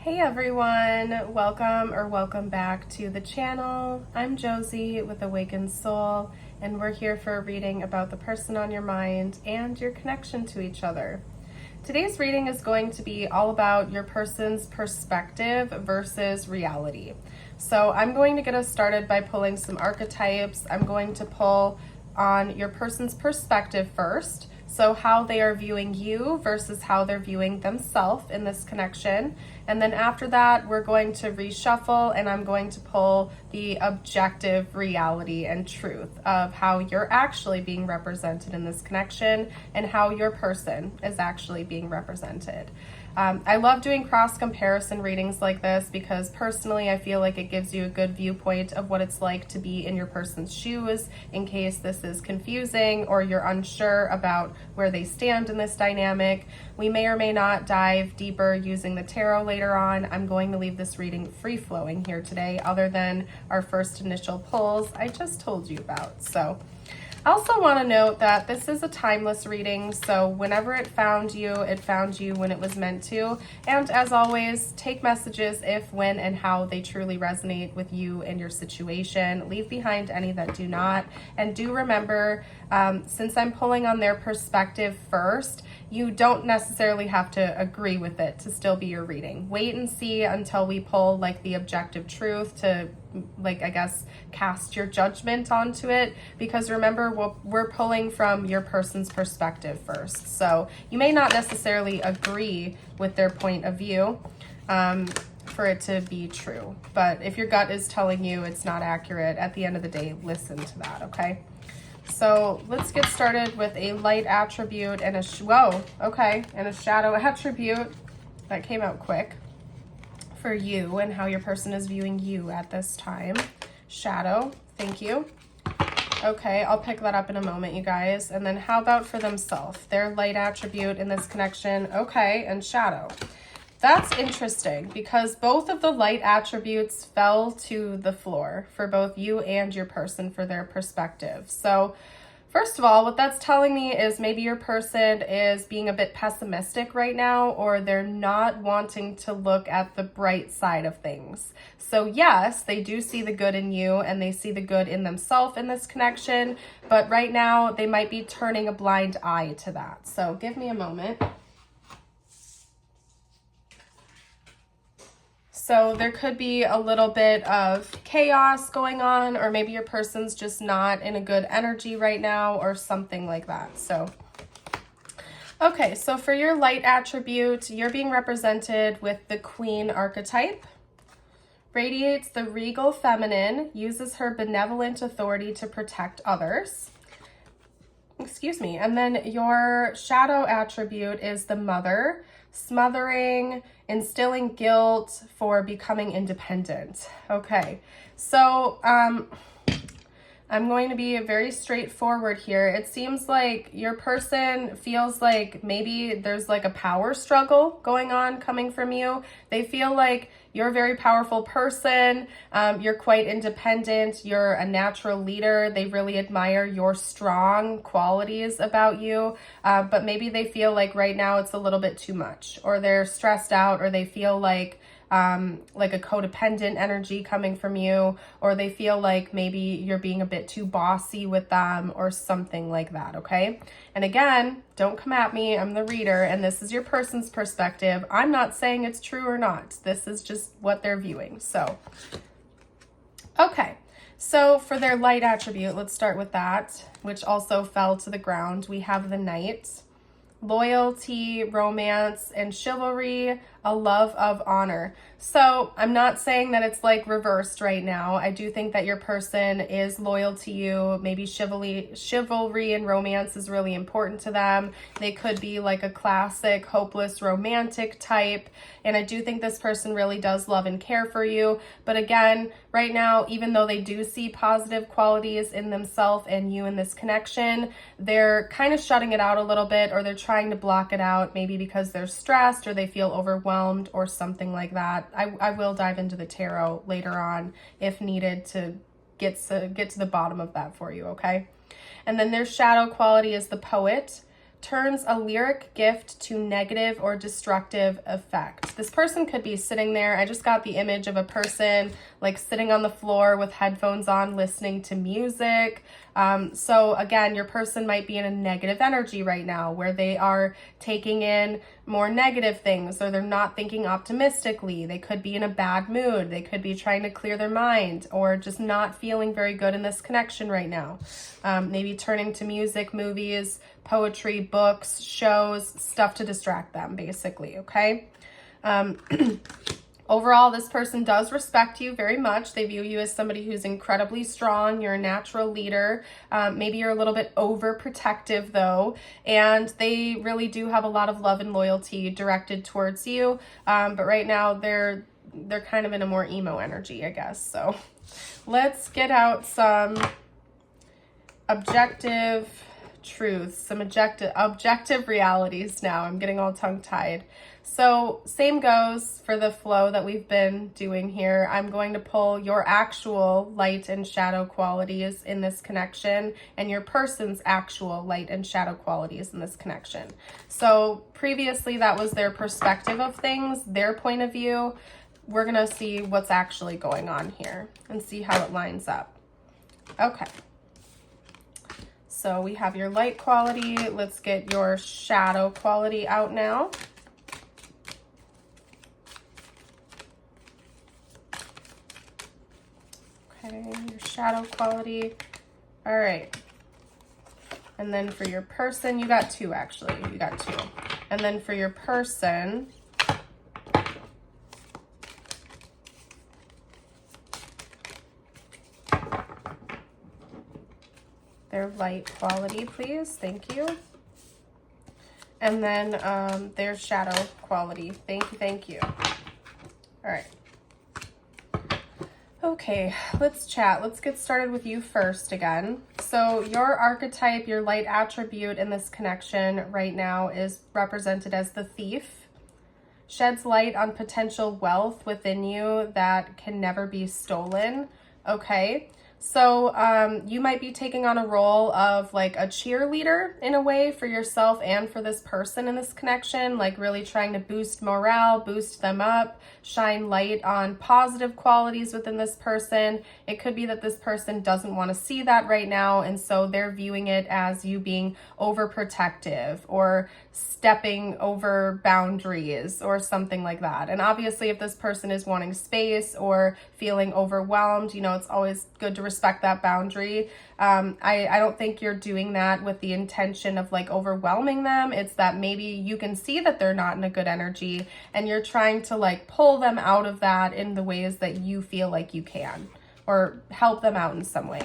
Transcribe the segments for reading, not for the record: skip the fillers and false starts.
Hey everyone, welcome back to the channel. I'm Josie with Awakened Soul, and we're here for a reading about the person on your mind and your connection to each other. Today's reading is going to be all about your person's perspective versus reality. So I'm going to get us started by pulling some archetypes. I'm going to pull on your person's perspective first. So how they are viewing you versus how they're viewing themselves in this connection. And then after that, we're going to reshuffle and I'm going to pull the objective reality and truth of how you're actually being represented in this connection and how your person is actually being represented. I love doing cross comparison readings like this because personally I feel like it gives you a good viewpoint of what it's like to be in your person's shoes in case this is confusing or you're unsure about where they stand in this dynamic. We may or may not dive deeper using the tarot later on. I'm going to leave this reading free-flowing here today other than our first initial pulls I just told you about. So I also want to note that this is a timeless reading, so whenever it found you when it was meant to. And as always, take messages if, when, and how they truly resonate with you and your situation. Leave behind any that do not. And do remember, since I'm pulling on their perspective first, you don't necessarily have to agree with it to still be your reading. Wait and see until we pull like the objective truth to cast your judgment onto it, because remember we're pulling from your person's perspective first. So you may not necessarily agree with their point of view for it to be true, but if your gut is telling you it's not accurate, at the end of the day, listen to that, okay? So let's get started with a light attribute and a shadow attribute. That came out quick. For you and how your person is viewing you at this time. Shadow, thank you. Okay, I'll pick that up in a moment, you guys. And then how about for themselves? Their light attribute in this connection, okay, and shadow. That's interesting because both of the light attributes fell to the floor for both you and your person for their perspective. So first of all, what that's telling me is maybe your person is being a bit pessimistic right now, or they're not wanting to look at the bright side of things. So yes, they do see the good in you and they see the good in themselves in this connection, but right now they might be turning a blind eye to that. So give me a moment. So there could be a little bit of chaos going on, or maybe your person's just not in a good energy right now or something like that. So, okay, so for your light attribute, you're being represented with the Queen archetype. Radiates the regal feminine, uses her benevolent authority to protect others. Excuse me. And then your shadow attribute is the Mother, smothering, instilling guilt for becoming independent. Okay, so I'm going to be very straightforward here. It seems like your person feels like maybe there's like a power struggle going on coming from you. They feel like you're a very powerful person. You're quite independent. You're a natural leader. They really admire your strong qualities about you. But maybe they feel like right now it's a little bit too much, or they're stressed out, or they feel like a codependent energy coming from you, or they feel like maybe you're being a bit too bossy with them or something like that, okay? And again, don't come at me, I'm the reader, and this is your person's perspective. I'm not saying it's true or not. This is just what they're viewing. So, okay. So for their light attribute, let's start with that, which also fell to the ground. We have the Knight. Loyalty, romance, and chivalry, a love of honor. So I'm not saying that it's like reversed right now. I do think that your person is loyal to you. Maybe chivalry and romance is really important to them. They could be like a classic hopeless romantic type. And I do think this person really does love and care for you. But again, right now, even though they do see positive qualities in themselves and you in this connection, they're kind of shutting it out a little bit, or they're trying to block it out, maybe because they're stressed or they feel overwhelmed or something like that. I will dive into the tarot later on if needed to get to the bottom of that for you, okay? And then their shadow quality is the Poet. turns a lyric gift to negative or destructive effect. This person could be sitting there. I just got the image of a person like sitting on the floor with headphones on, listening to music. So again, your person might be in a negative energy right now where they are taking in more negative things, or they're not thinking optimistically. They could be in a bad mood. They could be trying to clear their mind, or just not feeling very good in this connection right now. Maybe turning to music, movies, poetry, books, shows, stuff to distract them, basically, okay? Overall, this person does respect you very much. They view you as somebody who's incredibly strong. You're a natural leader. Maybe you're a little bit overprotective though, and they really do have a lot of love and loyalty directed towards you. But right now they're kind of in a more emo energy, I guess. So let's get out some objective truths, some objective realities now. I'm getting all tongue-tied. So same goes for the flow that we've been doing here. I'm going to pull your actual light and shadow qualities in this connection and your person's actual light and shadow qualities in this connection. So previously that was their perspective of things, their point of view. We're going to see what's actually going on here and see how it lines up. Okay. So we have your light quality. Let's get your shadow quality out now. Okay, your shadow quality. All right. And then for your person, you got two actually. You got two. And then for your person, their light quality, please. Thank you. And then their shadow quality. Thank you, thank you. All right. Okay, let's chat. Let's get started with you first again. So your archetype, your light attribute in this connection right now is represented as the thief. Sheds light on potential wealth within you that can never be stolen. Okay. So you might be taking on a role of like a cheerleader in a way for yourself and for this person in this connection, like really trying to boost morale, boost them up, shine light on positive qualities within this person. It could be that this person doesn't want to see that right now, and so they're viewing it as you being overprotective or stepping over boundaries or something like that. And obviously if this person is wanting space or feeling overwhelmed, you know, it's always good to respect that boundary. I don't think you're doing that with the intention of like overwhelming them. It's that maybe you can see that they're not in a good energy and you're trying to like pull them out of that in the ways that you feel like you can, or help them out in some way.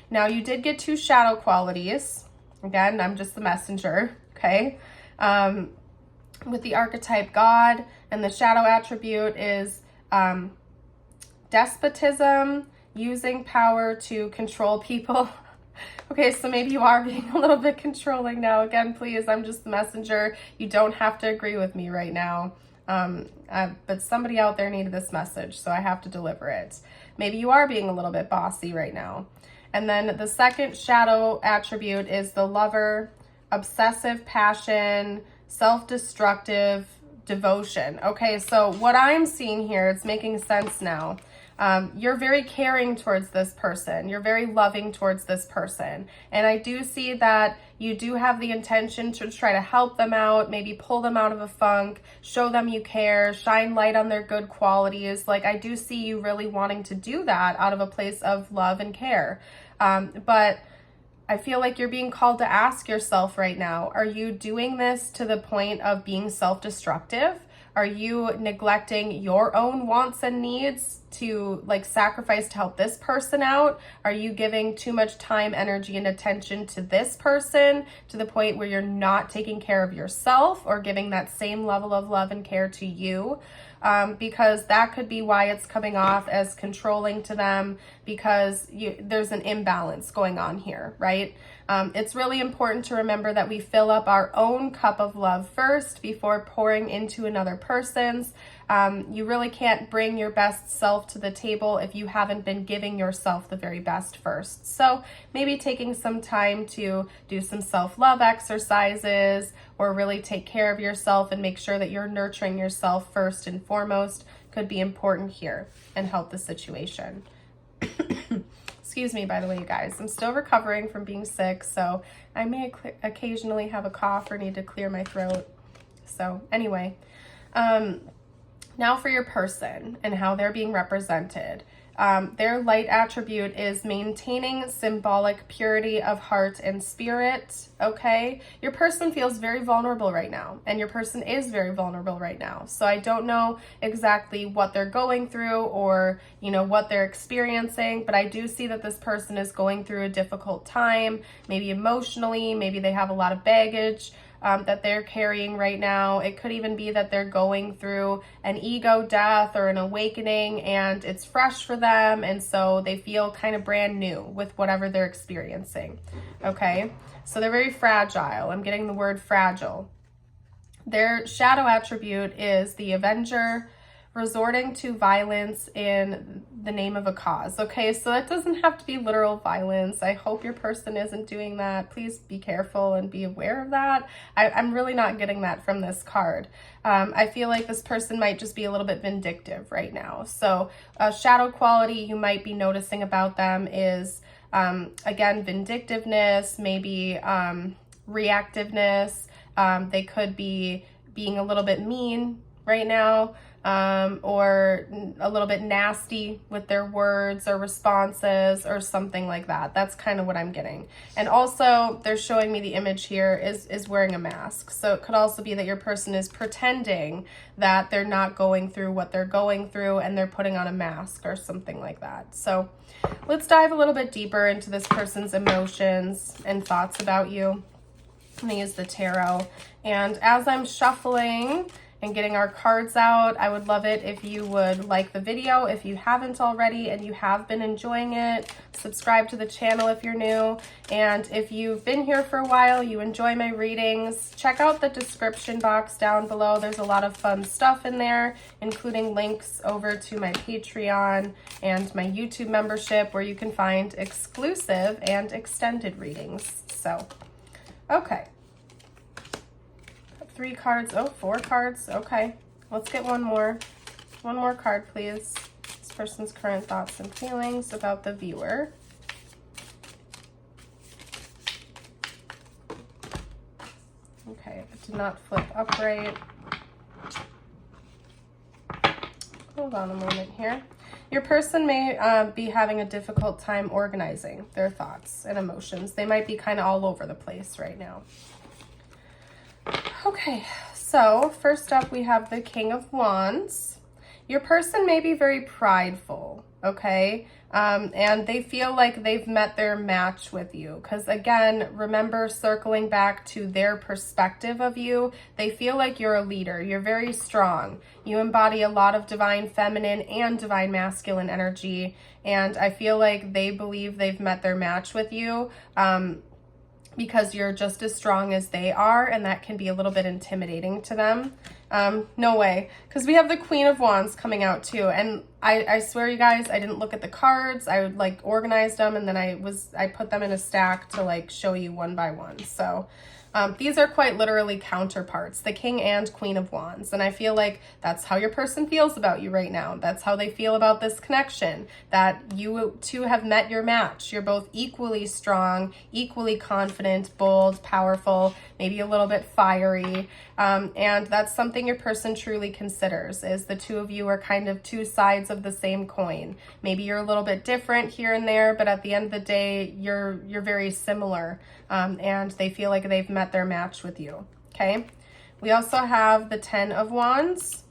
Now you did get two shadow qualities. Again, I'm just the messenger, okay? With the archetype God, and the shadow attribute is despotism, using power to control people. Okay, so maybe you are being a little bit controlling now. Again, please, I'm just the messenger. You don't have to agree with me right now. But somebody out there needed this message, so I have to deliver it. Maybe you are being a little bit bossy right now. And then the second shadow attribute is the lover, obsessive passion, self-destructive devotion. Okay, so what I'm seeing here, it's making sense now. You're very caring towards this person. You're very loving towards this person. And I do see that you do have the intention to try to help them out, maybe pull them out of a funk, show them you care, shine light on their good qualities. Like I do see you really wanting to do that out of a place of love and care. But I feel like you're being called to ask yourself right now, are you doing this to the point of being self-destructive? Are you neglecting your own wants and needs to like sacrifice to help this person out? Are you giving too much time, energy, and attention to this person to the point where you're not taking care of yourself or giving that same level of love and care to you? Because that could be why it's coming off as controlling to them, because there's an imbalance going on here, right? It's really important to remember that we fill up our own cup of love first before pouring into another person's. You really can't bring your best self to the table if you haven't been giving yourself the very best first. So maybe taking some time to do some self-love exercises or really take care of yourself and make sure that you're nurturing yourself first and foremost could be important here and help the situation. Excuse me, by the way, you guys. I'm still recovering from being sick, so I may occasionally have a cough or need to clear my throat. So anyway, now for your person and how they're being represented. Their light attribute is maintaining symbolic purity of heart and spirit, okay? Your person feels very vulnerable right now, and your person is very vulnerable right now. So I don't know exactly what they're going through or, you know, what they're experiencing, but I do see that this person is going through a difficult time, maybe emotionally, maybe they have a lot of baggage that they're carrying right now. It could even be that they're going through an ego death or an awakening and it's fresh for them, and so they feel kind of brand new with whatever they're experiencing, okay? So they're very fragile. I'm getting the word fragile. Their shadow attribute is the Avenger, resorting to violence in the name of a cause. Okay, so that doesn't have to be literal violence. I hope your person isn't doing that. Please be careful and be aware of that. I'm really not getting that from this card. I feel like this person might just be a little bit vindictive right now. So a shadow quality you might be noticing about them is, again, vindictiveness, maybe reactiveness. They could be being a little bit mean right now, or a little bit nasty with their words or responses or something like that. That's kind of what I'm getting. And also they're showing me the image here is wearing a mask. So it could also be that your person is pretending that they're not going through what they're going through and they're putting on a mask or something like that. So let's dive a little bit deeper into this person's emotions and thoughts about you. I'm gonna use the tarot. And as I'm shuffling and getting our cards out, I would love it if you would like the video if you haven't already and you have been enjoying it. Subscribe to the channel if you're new, and if you've been here for a while, you enjoy my readings, check out the description box down below. There's a lot of fun stuff in there, including links over to my Patreon and my YouTube membership where you can find exclusive and extended readings. So okay, 3 cards. Oh, 4 cards. Okay, let's get one more card, please. This person's current thoughts and feelings about the viewer. Okay, it did not flip upright. Hold on a moment here. Your person may be having a difficult time organizing their thoughts and emotions. They might be kind of all over the place right now. Okay, so first up we have the King of Wands. Your person may be very prideful, okay? And they feel like they've met their match with you. Because again, remember, circling back to their perspective of you, they feel like you're a leader. You're very strong. You embody a lot of divine feminine and divine masculine energy. And I feel like they believe they've met their match with you. Because you're just as strong as they are, and that can be a little bit intimidating to them. No way, because we have the Queen of Wands coming out too, and I swear you guys, I didn't look at the cards. I like organized them, and then I put them in a stack to like show you one by one. So these are quite literally counterparts, the King and Queen of Wands. And I feel like that's how your person feels about you right now. That's how they feel about this connection, that you two have met your match. You're both equally strong, equally confident, bold, powerful, maybe a little bit fiery. And that's something your person truly considers, is the two of you are kind of two sides of the same coin. Maybe you're a little bit different here and there, but at the end of the day, you're very similar. And they feel like they've met their match with you, okay? We also have the 10 of Wands,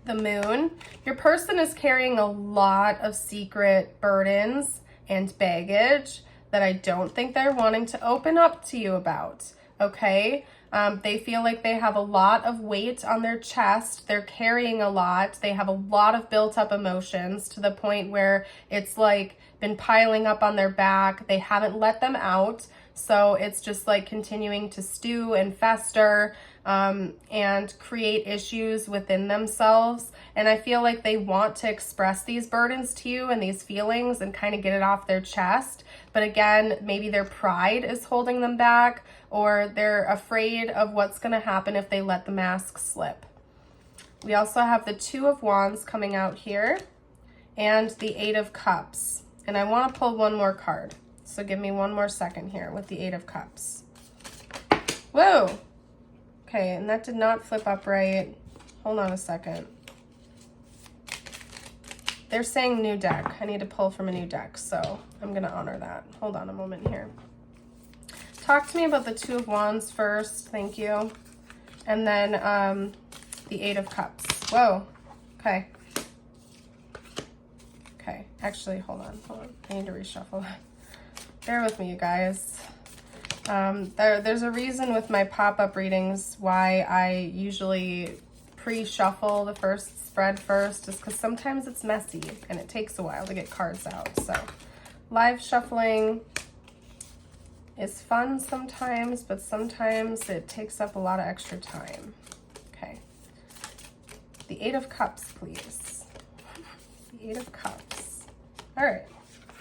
the Moon. Your person is carrying a lot of secret burdens and baggage that I don't think they're wanting to open up to you about, okay? They feel like they have a lot of weight on their chest. They're carrying a lot. They have a lot of built up emotions to the point where it's like been piling up on their back. They haven't let them out. So it's just like continuing to stew and fester and create issues within themselves. And I feel like they want to express these burdens to you and these feelings and kind of get it off their chest. But again, maybe their pride is holding them back, or they're afraid of what's going to happen if they let the mask slip. We also have the Two of Wands coming out here and the Eight of Cups. And I want to pull one more card. So give me one more second here with the Eight of Cups. Whoa! Okay, and that did not flip up right. Hold on a second. They're saying new deck. I need to pull from a new deck, so I'm going to honor that. Hold on a moment here. Talk to me about the Two of Wands first. Thank you. And then the Eight of Cups. Whoa. Okay. Okay. Actually, hold on. I need to reshuffle that. Bear with me, you guys. There's a reason with my pop-up readings why I usually pre-shuffle the first spread first, is because sometimes it's messy and it takes a while to get cards out. So live shuffling is fun sometimes, but sometimes it takes up a lot of extra time. Okay. The Eight of Cups, please. The Eight of Cups. All right.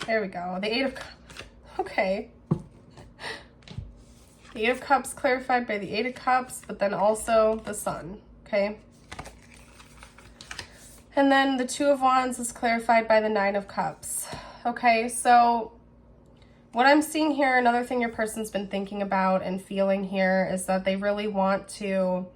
There we go. The Eight of Cups. Okay. The Eight of Cups clarified by the Eight of Cups, but then also the Sun. Okay. And then the Two of Wands is clarified by the Nine of Cups. Okay, so what I'm seeing here, another thing your person's been thinking about and feeling here, is that they really want to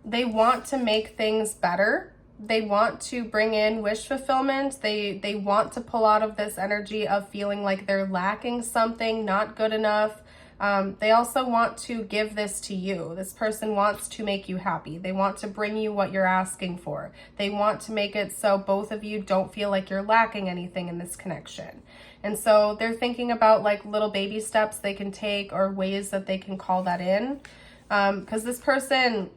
make things better. They want to bring in wish fulfillment. They want to pull out of this energy of feeling like they're lacking something, not good enough. They also want to give this to you. This person wants to make you happy. They want to bring you what you're asking for. They want to make it so both of you don't feel like you're lacking anything in this connection. And so they're thinking about like little baby steps they can take or ways that they can call that in. Because this person,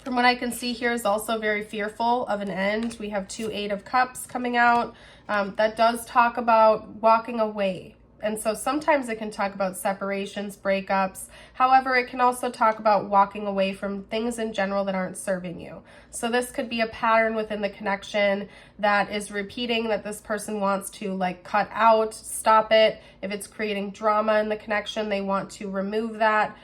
from what I can see here, is also very fearful of an end. We have two Eight of Cups coming out. That does talk about walking away. And so sometimes it can talk about separations, breakups. However, it can also talk about walking away from things in general that aren't serving you. So this could be a pattern within the connection that is repeating, that this person wants to like cut out, stop it. If it's creating drama in the connection, they want to remove that.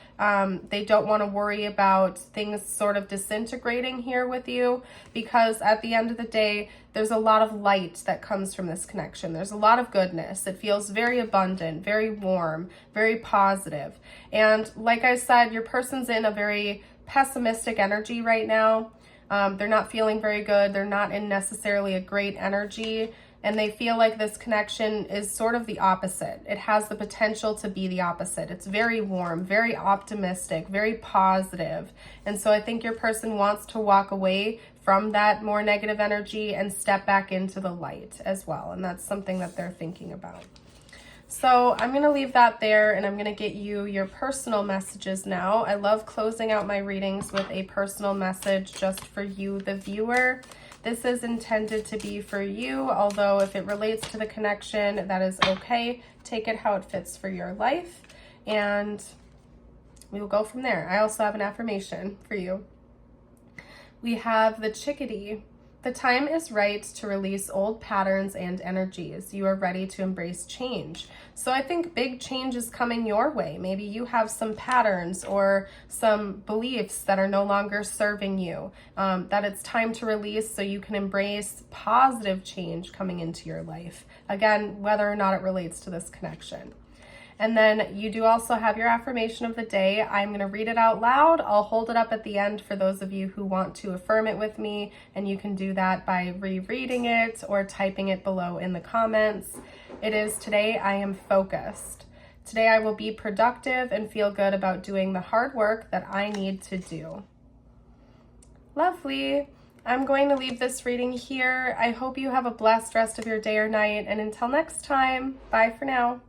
They don't want to worry about things sort of disintegrating here with you, because at the end of the day, there's a lot of light that comes from this connection. There's a lot of goodness. It feels very abundant, very warm, very positive. And like I said, your person's in a very pessimistic energy right now. They're not feeling very good. They're not in necessarily a great energy. And they feel like this connection is sort of the opposite. It has the potential to be the opposite. It's very warm, very optimistic, very positive. And so I think your person wants to walk away from that more negative energy and step back into the light as well. And that's something that they're thinking about. So I'm going to leave that there, and I'm going to get you your personal messages now. I love closing out my readings with a personal message just for you, the viewer. This is intended to be for you, although if it relates to the connection, that is okay. Take it how it fits for your life, and we will go from there. I also have an affirmation for you. We have the Chickadee. The time is right to release old patterns and energies. You are ready to embrace change. So I think big change is coming your way. Maybe you have some patterns or some beliefs that are no longer serving you, that it's time to release so you can embrace positive change coming into your life. Again, whether or not it relates to this connection. And then you do also have your affirmation of the day. I'm going to read it out loud. I'll hold it up at the end for those of you who want to affirm it with me, and you can do that by rereading it or typing it below in the comments. It is, today I am focused. Today I will be productive and feel good about doing the hard work that I need to do. Lovely. I'm going to leave this reading here. I hope you have a blessed rest of your day or night, and until next time, bye for now.